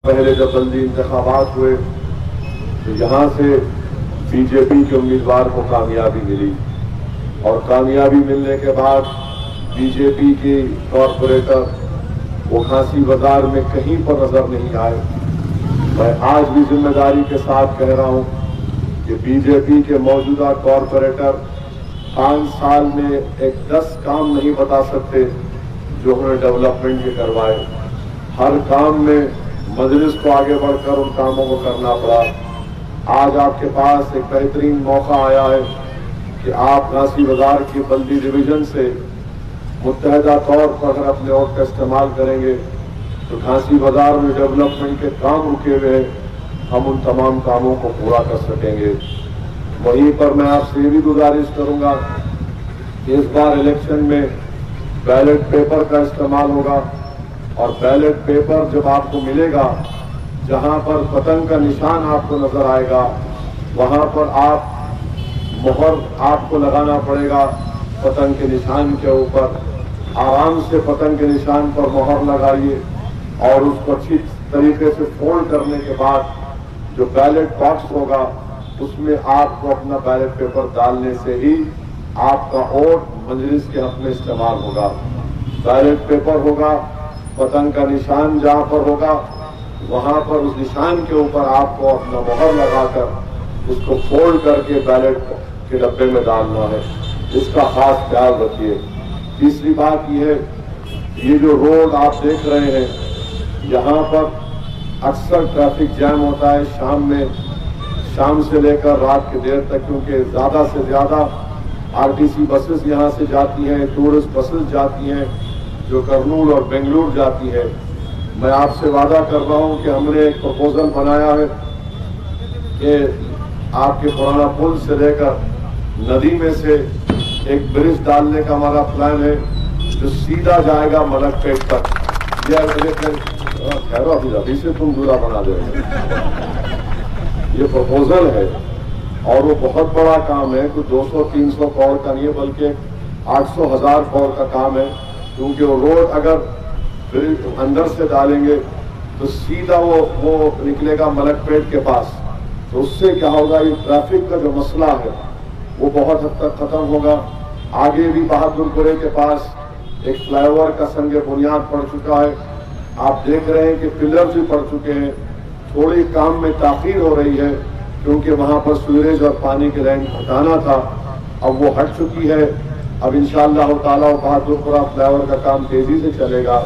पहले जब बल्दी इंतखाबात हुए तो यहाँ से बीजेपी के उम्मीदवार को कामयाबी मिली और कामयाबी मिलने के बाद बीजेपी की कॉरपोरेटर वो घासी बाजार में कहीं पर नजर नहीं आए। मैं आज भी जिम्मेदारी के साथ कह रहा हूँ कि बीजेपी के मौजूदा कॉरपोरेटर 5 साल में एक 10 काम नहीं बता सकते जो उन्होंने डेवलपमेंट के करवाए। हर काम में मजलिस को आगे बढ़कर उन कामों को करना पड़ा। आज आपके पास एक बेहतरीन मौका आया है कि आप घासी बाजार की बल्दी डिवीजन से मुत्तहदा तौर पर अगर अपने वोट का इस्तेमाल करेंगे तो घासी बाजार में डेवलपमेंट के काम रुके हुए हैं, हम उन तमाम कामों को पूरा कर सकेंगे। वहीं पर मैं आपसे ये भी गुजारिश करूंगा कि इस बार इलेक्शन में बैलेट पेपर का इस्तेमाल होगा और बैलेट पेपर जब आपको मिलेगा, जहां पर पतंग का निशान आपको नजर आएगा, वहां पर आप मोहर आपको लगाना पड़ेगा पतंग के निशान के ऊपर। आराम से पतंग के निशान पर मोहर लगाइए और उसको अच्छी तरीके से फोल्ड करने के बाद जो बैलेट बॉक्स होगा उसमें आपको अपना बैलेट पेपर डालने से ही आपका वोट मजलिस के हक में इस्तेमाल होगा। बैलेट पेपर होगा, पतंग का निशान जहां पर होगा वहां पर उस निशान के ऊपर आपको अपना मोहर लगाकर उसको फोल्ड करके बैलेट के डब्बे में डालना है। इसका खास ख्याल रखिए। तीसरी बात यह है, ये जो रोड आप देख रहे हैं यहाँ पर अक्सर ट्रैफिक जैम होता है शाम में, शाम से लेकर रात के देर तक, क्योंकि ज्यादा से ज्यादा आरटीसी बसेस यहाँ से जाती हैं, टूरिस्ट बसेस जाती हैं जो करनूल और बेंगलुरु जाती है। मैं आपसे वादा कर रहा हूँ कि हमने एक प्रपोजल बनाया है कि आपके पुराना पुल से लेकर नदी में से एक ब्रिज डालने का हमारा प्लान है जो सीधा जाएगा मलकपेट तक। यह अभी से तुम दूरा बना दे रहे ये प्रपोजल है और वो बहुत बड़ा काम है। कुछ 200-300 करोड़ का नहीं है बल्कि 800,000 करोड़ का काम है, क्योंकि वो रोड अगर अंदर से डालेंगे तो सीधा वो निकलेगा मलकपेट के पास। तो उससे क्या होगा, ये ट्रैफिक का जो मसला है वो बहुत हद तक खत्म होगा। आगे भी बहादुरपुरे के पास एक फ्लाईओवर का संगे बुनियाद पड़ चुका है, आप देख रहे हैं कि पिलर्स भी पड़ चुके हैं। थोड़ी काम में ताखीर हो रही है क्योंकि वहां पर सीवरेज और पानी की लाइन हटाना था, अब वो हट चुकी है। अब इंशाअल्लाह ताला बहादुरपुरा फ्लाईओवर का काम तेजी से चलेगा।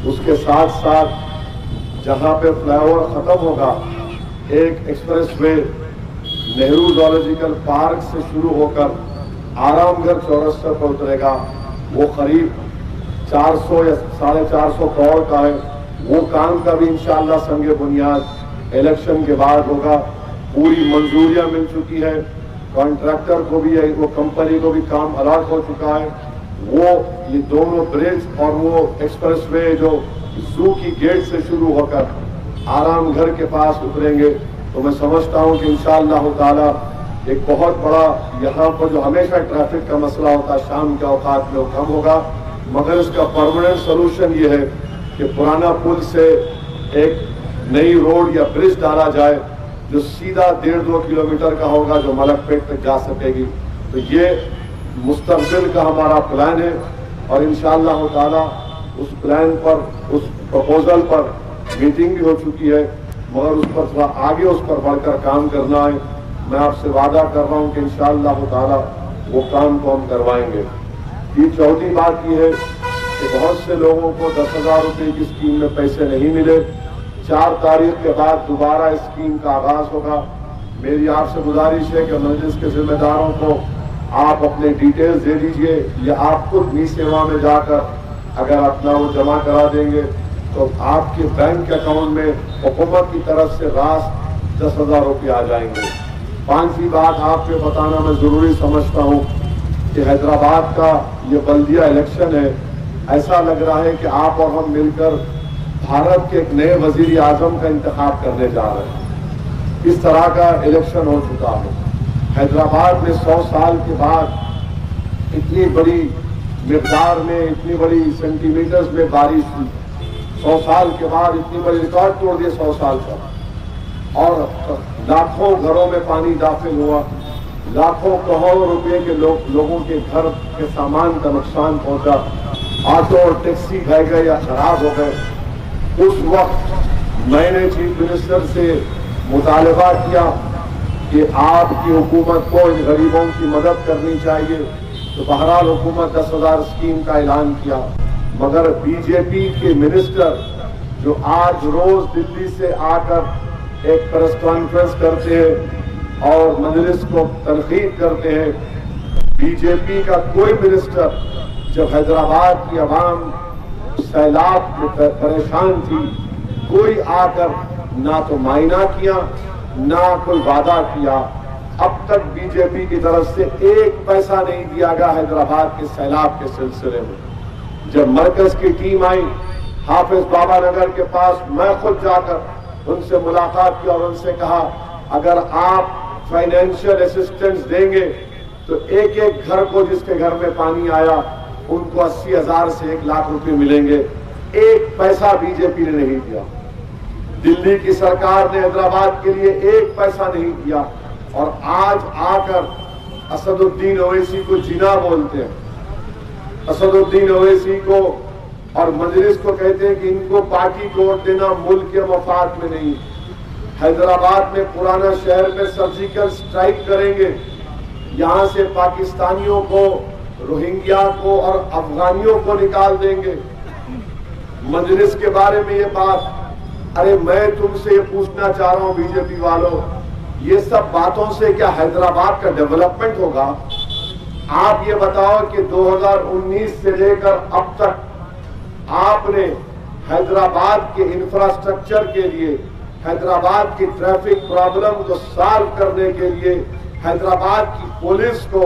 उसके साथ साथ जहां पे फ्लाईओवर खत्म होगा, एक एक्सप्रेसवे नेहरू जूलॉजिकल पार्क से शुरू होकर आरामगढ़ चौरस्ता पर उतरेगा। वो करीब 400 या 450 करोड़ का है। वो काम का भी इंशाअल्लाह संगे बुनियाद इलेक्शन के बाद होगा। पूरी मंजूरियां मिल चुकी है, कॉन्ट्रैक्टर को भी, वो कंपनी को भी काम अलॉट हो चुका है। वो ये दोनों ब्रिज और वो एक्सप्रेसवे जो जू की गेट से शुरू होकर आरामगढ़ के पास उतरेंगे, तो मैं समझता हूं कि इंशाअल्लाह ताला एक बहुत बड़ा यहाँ पर जो हमेशा ट्रैफिक का मसला होता है शाम के औकात में वो कम होगा। मगर इसका परमानेंट सोल्यूशन ये है कि पुराना पुल से एक नई रोड या ब्रिज डाला जाए जो सीधा 1.5-2 किलोमीटर का होगा, जो मलकपेट तक जा सकेगी। तो ये मुस्तकबिल का हमारा प्लान है और इंशाअल्लाह ताला उस प्लान पर, उस प्रपोजल पर मीटिंग भी हो चुकी है, मगर उस पर थोड़ा आगे उस पर बढ़कर काम करना है। मैं आपसे वादा कर रहा हूँ कि इंशाअल्लाह ताला वो काम को हम करवाएंगे। ये चौथी बात ये है कि बहुत से लोगों को 10,000 रुपये की स्कीम में पैसे नहीं मिले। 4 तारीख के बाद दोबारा इस स्कीम का आगाज होगा। मेरी आपसे गुजारिश है कि मजलिस के जिम्मेदारों को आप अपने डिटेल्स दे दीजिए या आप खुद मी सेवा में जाकर अगर अपना वो जमा करा देंगे तो आपके बैंक अकाउंट में हुकूमत की तरफ से रास 10,000 रुपये आ जाएंगे। 5वीं बात आपको बताना मैं जरूरी समझता हूँ कि हैदराबाद का ये बल्दिया इलेक्शन है, ऐसा लग रहा है कि आप और हम मिलकर भारत के एक नए वजीर आजम का इंतखाब करने जा रहे हैं। इस तरह का इलेक्शन हो चुका है। हैदराबाद में 100 साल के बाद इतनी बड़ी मिकदार में, इतनी बड़ी सेंटीमीटर्स में बारिश हुई। 100 साल के बाद इतनी बड़ी रिकॉर्ड तोड़ दिए 100 साल का, और लाखों घरों में पानी दाखिल हुआ, लाखों करोड़ों रुपए के लोगों के घर के सामान का नुकसान पहुंचा, ऑटो और टैक्सी बह गए या खराब हो गए। उस वक्त मैंने चीफ मिनिस्टर से मुतालबा किया कि आपकी हुकूमत को इन गरीबों की मदद करनी चाहिए। तो बहरहाल हुकूमत 10,000 स्कीम का ऐलान किया, मगर बीजेपी के मिनिस्टर जो आज रोज दिल्ली से आकर एक प्रेस कॉन्फ्रेंस करते हैं और मजलिस को तनकीद करते हैं, बीजेपी का कोई मिनिस्टर जब हैदराबाद की आवाम सैलाब में परेशान थी, कोई आकर ना तो मायना किया ना कोई वादा किया। अब तक बीजेपी की तरफ से एक पैसा नहीं दिया गया हैदराबाद के सैलाब के सिलसिले में। जब मरकज की टीम आई हाफिज बाबा नगर के पास, मैं खुद जाकर उनसे मुलाकात की और उनसे कहा, अगर आप फाइनेंशियल असिस्टेंस देंगे तो एक एक घर को जिसके घर में पानी आया उनको 80,000 से 1 लाख रुपए मिलेंगे। एक पैसा बीजेपी ने नहीं दिया। दिल्ली की सरकार ने हैदराबाद के लिए एक पैसा नहीं दिया, और आज आकर असदुद्दीन ओवैसी को जिना बोलते हैं। असदुद्दीन ओवैसी को और मजलिस को कहते हैं कि इनको पार्टी को वोट देना मुल्क के मफाद में नहीं। हैदराबाद में पुराना शहर में सर्जिकल स्ट्राइक करेंगे, यहां से पाकिस्तानियों को, रोहिंग्या को और अफगानियों को निकाल देंगे। मजलिस के बारे में ये बात, अरे मैं तुमसे ये पूछना चाह रहा हूं बीजेपी वालों, ये सब बातों से क्या हैदराबाद का डेवलपमेंट होगा? आप ये बताओ कि 2019 से लेकर अब तक आपने हैदराबाद के इंफ्रास्ट्रक्चर के लिए, हैदराबाद की ट्रैफिक प्रॉब्लम को सॉल्व करने के लिए, हैदराबाद की पुलिस को,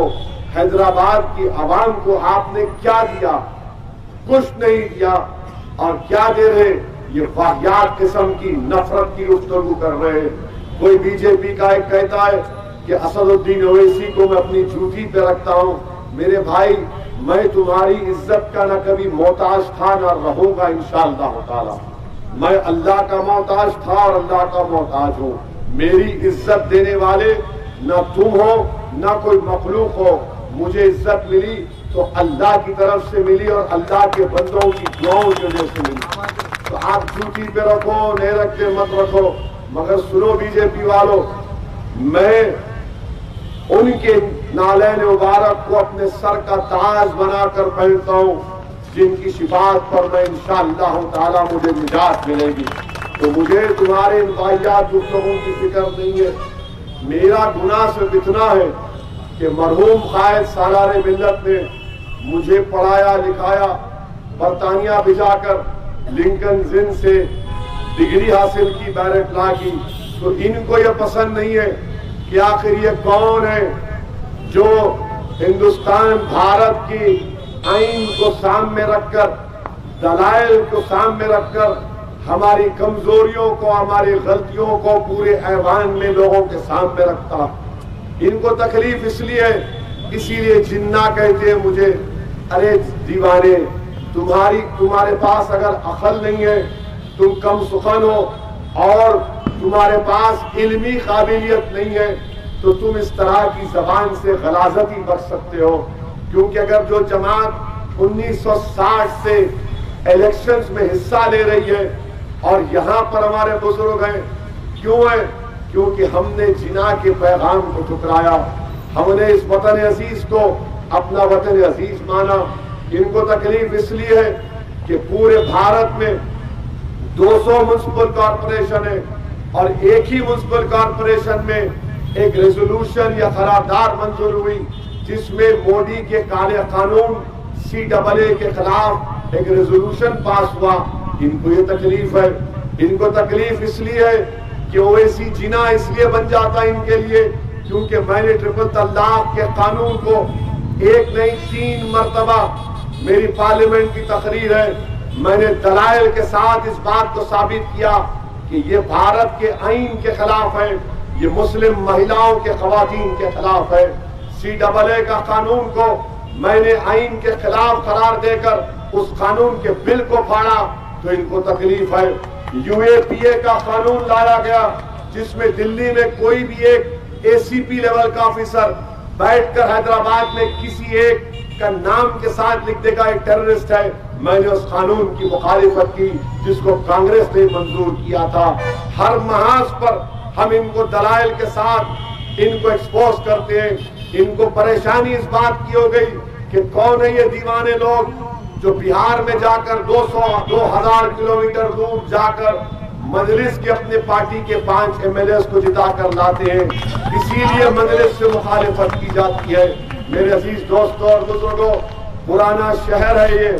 हैदराबाद की आवाम को आपने क्या दिया? कुछ नहीं दिया। और क्या दे रहे? ये वाहियात किस्म की नफरत की गुफ्तगू कर रहे हैं। कोई बीजेपी का एक कहता है कि असदुद्दीन ओवैसी को मैं अपनी जूती पे रखता हूं। मेरे भाई, मैं तुम्हारी इज्जत का ना कभी मोहताज था ना रहूंगा इंशाअल्लाह ताला। मैं अल्लाह का मोहताज था और अल्लाह का मोहताज हूं। मेरी इज्जत देने वाले ना तुम हो ना कोई मखलूक हो। मुझे इज्जत मिली तो अल्लाह की तरफ से मिली और अल्लाह के बंदों की दुआओं की वजह से मिली। तो आप जूती पे रखो, नहीं रखते मत रखो, मगर सुनो बीजेपी वालों, मैं उनके नालैन मुबारक को अपने सर का ताज बनाकर पहनता हूं जिनकी शिफात पर मैं इंशाअल्लाह ताला मुझे निजात मिलेगी। तो मुझे तुम्हारे इन वाहियात गुफ्तगू की फिक्र नहीं है। मेरा गुनाह सिर्फ इतना है कि मरहूम कायद सालार मिल्लत ने मुझे पढ़ाया लिखाया, बरतानिया भिजाकर लिंकन जिन से डिग्री हासिल की, बैरट लॉ की। तो इनको यह पसंद नहीं है कि आखिर ये कौन है जो हिंदुस्तान भारत की आइन को सामने रखकर, दलाइल को सामने रखकर हमारी कमजोरियों को, हमारी गलतियों को पूरे ऐवान में लोगों के सामने रखता। इनको तकलीफ इसलिए, इसीलिए जिन्ना कहते हैं मुझे। अरे दीवाने, तुम्हारे पास अगर अकल नहीं है, तुम कम सुखन हो और तुम्हारे पास इल्मी काबिलियत नहीं है, तो तुम इस तरह की जबान से गलाजत ही बच सकते हो। क्योंकि अगर जो जमात 1960 से इलेक्शंस में हिस्सा ले रही है और यहाँ पर हमारे बुजुर्ग हैं, क्यों है? क्योंकि हमने जिना के पैगाम को ठुकराया, हमने इस वतन अजीज को अपना वतन अजीज माना। इनको तकलीफ इसलिए है कि पूरे भारत में 200 म्युनिसिपल कॉरपोरेशन है और एक ही म्युनिसिपल कॉरपोरेशन में एक रेजोल्यूशन या करारदाद मंजूर हुई जिसमें मोदी के काले कानून CAA के खिलाफ एक रेजोल्यूशन पास हुआ। इनको ये तकलीफ है। इनको तकलीफ इसलिए है कि ओवैसी जिना इसलिए बन जाता इनके लिए क्योंकि मैंने ट्रिपल तलाक के कानून को एक नहीं 3 मरतबा, मेरी पार्लियामेंट की तकरीर है, मैंने दलाइल के साथ इस बात को साबित किया कि ये भारत के आइन के खिलाफ है, ये मुस्लिम महिलाओं के खवातीन के खिलाफ है। CAA का कानून को मैंने आइन के खिलाफ करार देकर उस कानून के बिल को फाड़ा तो इनको तकलीफ है। यूएपीए का कानून लाया गया जिसमें दिल्ली में कोई भी एक एसीपी लेवल का ऑफिसर बैठकर हैदराबाद में किसी एक का नाम के साथ लिख देगा एक टेररिस्ट है। मैंने उस कानून की मुखालिफत की जिसको कांग्रेस ने मंजूर किया था। हर महाज पर हम इनको दलाइल के साथ इनको एक्सपोज करते हैं। इनको परेशानी इस बात की हो गई कि कौन है ये दीवाने लोग जो बिहार में जाकर 2000 किलोमीटर दूर जाकर मजलिस की अपने पार्टी के 5 एमएलए को जिताकर लाते हैं। इसीलिए मजलिस से मुखालिफत की जाती है। मेरे अजीज दोस्तों और बुजुर्गों, पुराना शहर है ये।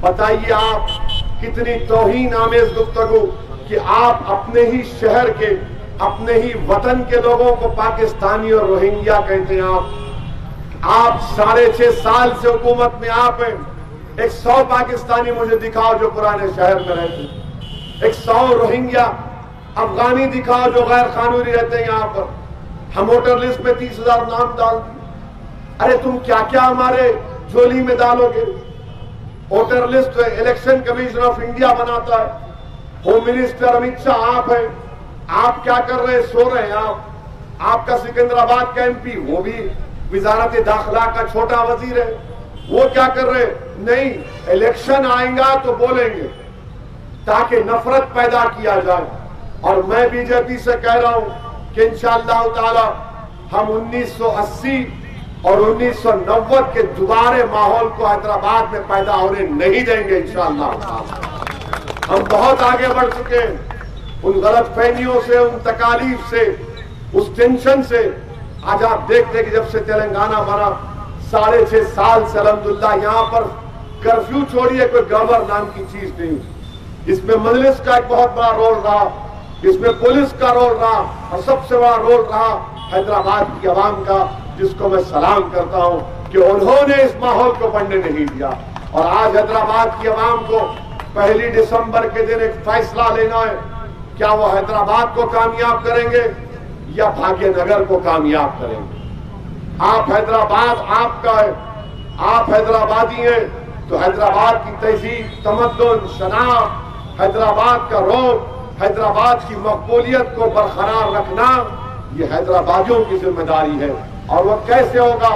बताइए आप कितनी तौहीन आमेज गुफ्तगू कि आप अपने ही शहर के, अपने ही वतन के लोगों को पाकिस्तानी और रोहिंग्या कहते हैं। आप 6.5 साल से हुकूमत में आप हैं। एक 100 पाकिस्तानी मुझे दिखाओ जो पुराने शहर में रहते। एक 100 रोहिंग्या अफगानी दिखाओ जो गैर कानूनी रहते हैं यहाँ पर। हम वोटर लिस्ट में 30,000 नाम डाल दिए। अरे तुम क्या क्या हमारे झोली में डालोगे? Voter list election commission of India बनाता है। होम मिनिस्टर अमित शाह आप हैं। आप क्या कर रहे हैं? सो रहे हैं आप। आपका सिकंदराबाद का एमपी, वो भी वजारत दाखिला का छोटा वजीर है, वो क्या कर रहे हैं? नहीं, इलेक्शन आएगा तो बोलेंगे ताकि नफरत पैदा किया जाए। और मैं बीजेपी से कह रहा हूं कि इंशाअल्लाह ताला हम 1980 और 1990 के दोबारे माहौल को हैदराबाद में पैदा होने नहीं देंगे इंशाअल्लाह। हम बहुत आगे बढ़ चुके हैं उन गलत फहमियों से, उन तकालीफ से, उस टेंशन से। आज आप देखते हैं कि जब से तेलंगाना बना 6.5 साल से अल्हम्दुलिल्लाह यहाँ पर कर्फ्यू छोड़िए कोई गवर्नर नाम की चीज नहीं। इसमें मजलिस का एक बहुत बड़ा रोल रहा, इसमें पुलिस का रोल रहा और सबसे बड़ा रोल रहा हैदराबाद की आवाम का, जिसको मैं सलाम करता हूं कि उन्होंने इस माहौल को बढ़ने नहीं दिया। और आज हैदराबाद की आवाम को 1 दिसंबर के दिन एक फैसला लेना है, क्या वो हैदराबाद को कामयाब करेंगे या भाग्यनगर को कामयाब करेंगे। आप हैदराबाद आपका है, आप हैदराबादी हैं, तो हैदराबाद की तहजीब, तमद्दुन, शनाख्त, हैदराबाद का रोब, हैदराबाद की मकबूलियत को बरकरार रखना ये हैदराबादियों की जिम्मेदारी है। और वो कैसे होगा?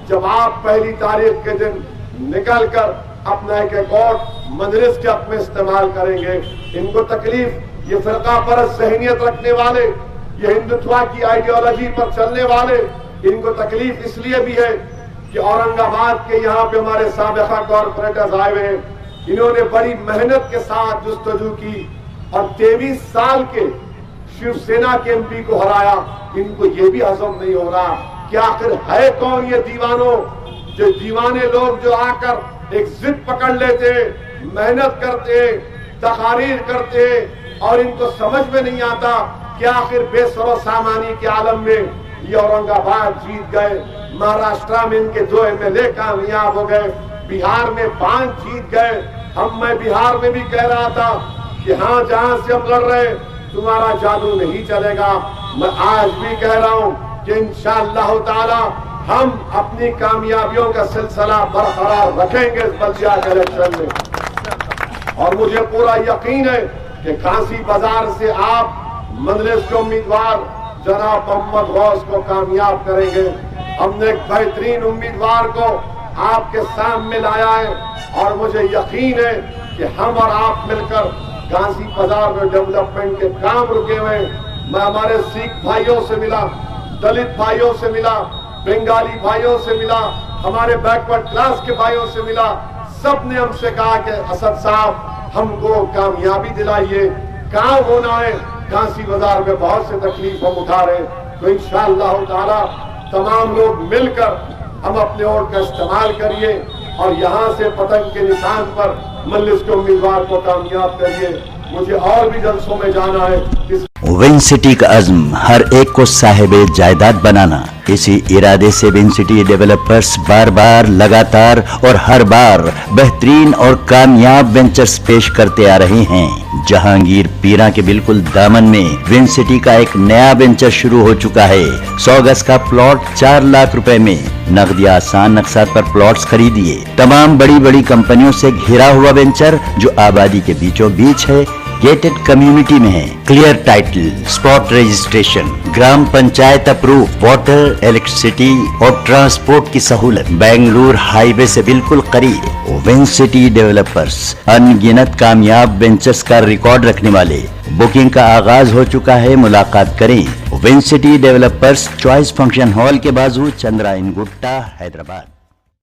जब आप 1 तारीख के दिन निकलकर अपना एक वोट मजलिस के हक में इस्तेमाल करेंगे। इनको तकलीफ, ये फिरका परस्त ज़हनियत रखने वाले, ये हिंदुत्व की आइडियोलॉजी पर चलने वाले, इनको तकलीफ इसलिए भी है कि औरंगाबाद के यहाँ पे हमारे साबिका कॉर्पोरेटर्स आए हुए हैं। इन्होंने बड़ी मेहनत के साथ जुस्तजू की और 23 साल के शिवसेना के एमपी को हराया। इनको ये भी हजम नहीं हो रहा कि आखिर है कौन ये दीवानों, जो दीवाने लोग जो आकर एक जिद पकड़ लेते, मेहनत करते, तकारीर करते और इनको समझ में नहीं आता कि आखिर बेसरो सामानी के आलम में ये औरंगाबाद जीत गए, महाराष्ट्र में इनके 2 एमएलए कामयाब हो गए, बिहार में 5 जीत गए। मैं बिहार में भी कह रहा था कि हाँ, जहां से हम लड़ रहे तुम्हारा जादू नहीं चलेगा। मैं आज भी कह रहा हूं कि इंशाअल्लाह ताला हम अपनी कामयाबियों का सिलसिला बरकरार रखेंगे इस बल्दिया के इलेक्शन में। और मुझे पूरा यकीन है कि काशी बाजार से आप मजलिस के उम्मीदवार जनाब मोहम्मद गौस को कामयाब करेंगे। हमने एक बेहतरीन उम्मीदवार को आपके सामने लाया है और मुझे यकीन है कि हम और आप मिलकर काशी बाजार में डेवलपमेंट के काम रुके हुए। मैं हमारे सिख भाइयों से मिला, दलित भाइयों से मिला, बंगाली भाइयों से मिला, हमारे बैकवर्ड क्लास के भाइयों से मिला। सब ने हमसे कहा कि असद साहब हमको कामयाबी दिलाइए, काम होना है। काशी बाजार में बहुत से तकलीफ हम उठा रहे हैं, तो इंशाअल्लाह ताला तमाम लोग मिलकर हम अपने वोट का इस्तेमाल करिए और यहाँ से पतंग के निशान पर मजलिस के उम्मीदवार को कामयाब करिए। मुझे और भी जलसों में जाना है। विन सिटी का अज़्म हर एक को साहिब जायदाद बनाना। इसी इरादे से विन सिटी डेवलपर्स बार बार लगातार और हर बार बेहतरीन और कामयाब वेंचर्स पेश करते आ रहे हैं। जहांगीर पीरा के बिल्कुल दामन में विन सिटी का एक नया वेंचर शुरू हो चुका है। 100 गज का प्लॉट 4 लाख रुपए में नकदी आसान नक्शात पर प्लॉट्स खरीदिए। तमाम बड़ी बड़ी कंपनियों से घिरा हुआ वेंचर जो आबादी के बीचों बीच है, गेटेड कम्युनिटी में है। क्लियर टाइटल, स्पॉट रजिस्ट्रेशन, ग्राम पंचायत अप्रूव, वाटर, इलेक्ट्रिसिटी और ट्रांसपोर्ट की सहूलत, बेंगलुरु हाईवे से बिल्कुल करीब। विन सिटी डेवलपर्स अनगिनत कामयाब वेंचर्स का रिकॉर्ड रखने वाले। बुकिंग का आगाज हो चुका है, मुलाकात करें। Win city developers, choice function hall के बाजू, चंद्रा इन गुट्टा, हैदराबाद।